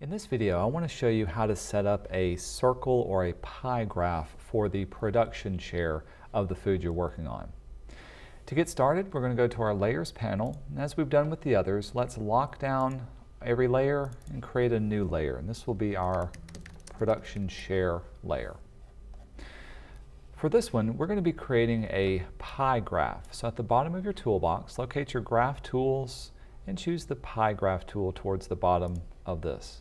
In this video, I want to show you how to set up a circle or a pie graph for the production share of the food you're working on. To get started, we're going to go to our Layers panel, and as we've done with the others, let's lock down every layer and create a new layer, and this will be our production share layer. For this one, we're going to be creating a pie graph. So at the bottom of your toolbox, locate your graph tools and choose the pie graph tool towards the bottom of this.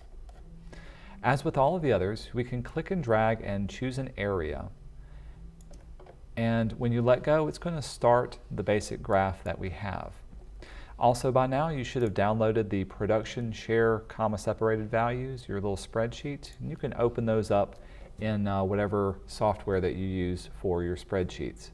As with all of the others, we can click and drag and choose an area. And when you let go, it's going to start the basic graph that we have. Also by now, you should have downloaded the production share comma separated values, your little spreadsheet, and you can open those up in whatever software that you use for your spreadsheets.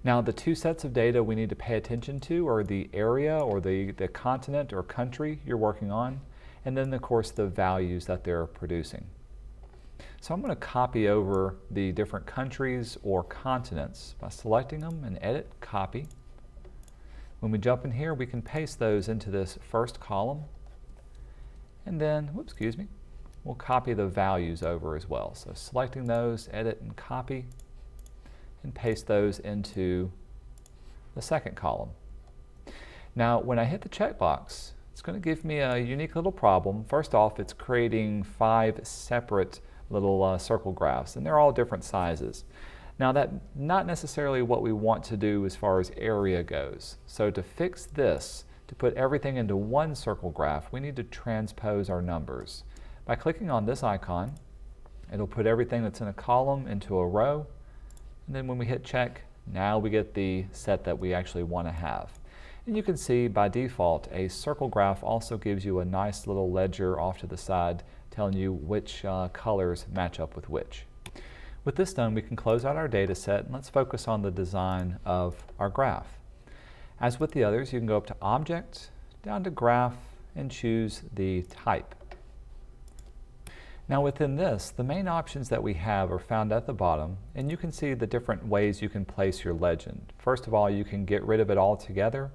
Now the two sets of data we need to pay attention to are the area or the continent or country you're working on, and then of course the values that they're producing. So I'm going to copy over the different countries or continents by selecting them and edit, copy. When we jump in here, we can paste those into this first column, and then, we'll copy the values over as well. So selecting those, edit and copy, and paste those into the second column. Now when I hit the checkbox, it's going to give me a unique little problem. First off, it's creating 5 separate little circle graphs, and they're all different sizes. Now that's not necessarily what we want to do as far as area goes. So to fix this, to put everything into one circle graph, we need to transpose our numbers. By clicking on this icon, it'll put everything that's in a column into a row, and then when we hit check, now we get the set that we actually want to have. And you can see by default, a circle graph also gives you a nice little ledger off to the side telling you which colors match up with which. With this done, we can close out our data set and let's focus on the design of our graph. As with the others, you can go up to Object, down to Graph, and choose the type. Now within this, the main options that we have are found at the bottom, and you can see the different ways you can place your legend. First of all, you can get rid of it altogether,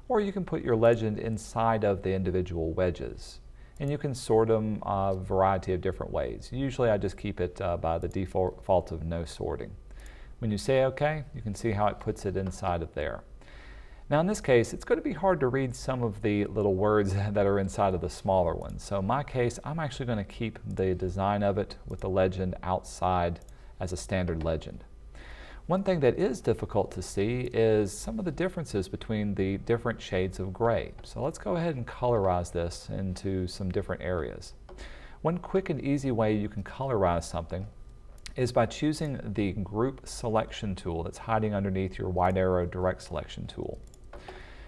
or you can put your legend inside of the individual wedges. And you can sort them a variety of different ways. Usually I just keep it by the default of no sorting. When you say OK, you can see how it puts it inside of there. Now in this case, it's going to be hard to read some of the little words that are inside of the smaller ones. So in my case, I'm actually going to keep the design of it with the legend outside as a standard legend. One thing that is difficult to see is some of the differences between the different shades of gray. So let's go ahead and colorize this into some different areas. One quick and easy way you can colorize something is by choosing the Group Selection tool that's hiding underneath your wide arrow Direct Selection tool.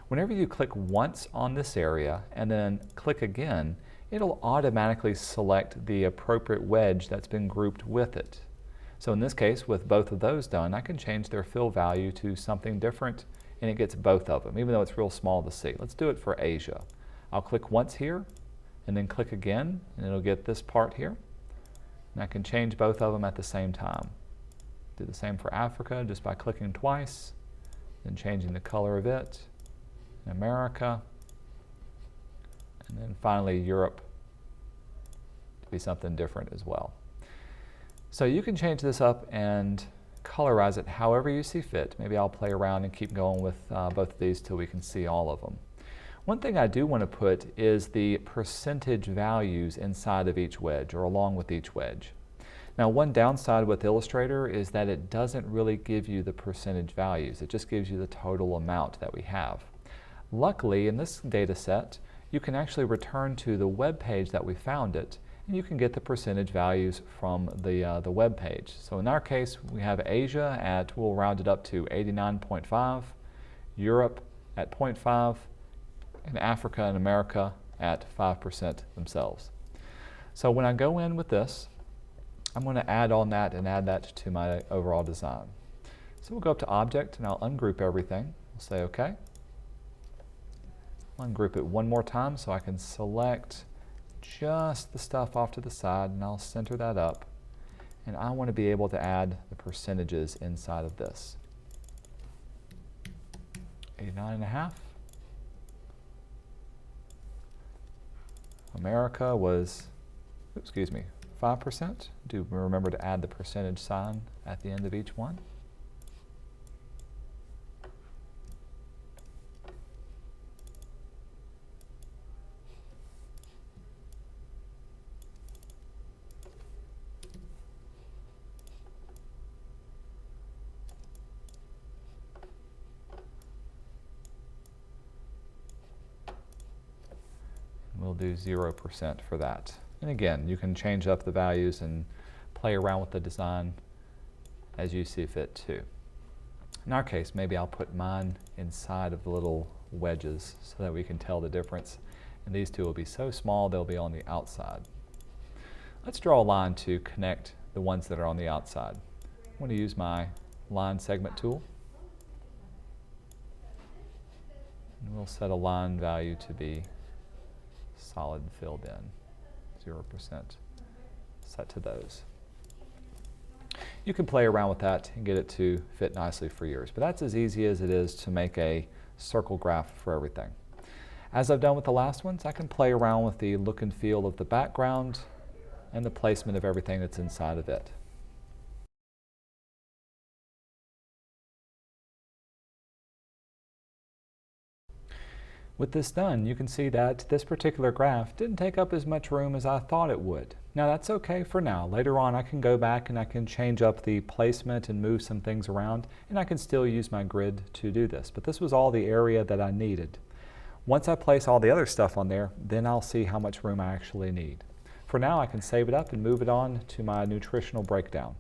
Whenever you click once on this area and then click again, it'll automatically select the appropriate wedge that's been grouped with it. So in this case, with both of those done, I can change their fill value to something different, and it gets both of them, even though it's real small to see. Let's do it for Asia. I'll click once here, and then click again, and it'll get this part here. And I can change both of them at the same time. Do the same for Africa, just by clicking twice, then changing the color of it. And America, and then finally Europe to be something different as well. So you can change this up and colorize it however you see fit. Maybe I'll play around and keep going with both of these till we can see all of them. One thing I do want to put is the percentage values inside of each wedge or along with each wedge. Now one downside with Illustrator is that it doesn't really give you the percentage values. It just gives you the total amount that we have. Luckily, in this data set, you can actually return to the web page that we found it, and you can get the percentage values from the web page. So in our case, we have Asia at, we'll round it up to 89.5, Europe at 0.5, and Africa and America at 5% themselves. So when I go in with this, I'm going to add on that and add that to my overall design. So we'll go up to Object, and I'll ungroup everything. We'll say OK. I'll ungroup it one more time so I can select just the stuff off to the side, and I'll center that up. And I want to be able to add the percentages inside of this. 89.5. America was excuse me, 5%. Do remember to add the percentage sign at the end of each one. We'll do 0% for that. And again, you can change up the values and play around with the design as you see fit too. In our case, maybe I'll put mine inside of the little wedges so that we can tell the difference. And these two will be so small they'll be on the outside. Let's draw a line to connect the ones that are on the outside. I'm going to use my line segment tool. And we'll set a line value to be solid filled in, 0% set to those. You can play around with that and get it to fit nicely for yours, but that's as easy as it is to make a circle graph for everything. As I've done with the last ones, I can play around with the look and feel of the background and the placement of everything that's inside of it. With this done, you can see that this particular graph didn't take up as much room as I thought it would. Now that's okay for now. Later on I can go back and I can change up the placement and move some things around, and I can still use my grid to do this. But this was all the area that I needed. Once I place all the other stuff on there, then I'll see how much room I actually need. For now I can save it up and move it on to my nutritional breakdown.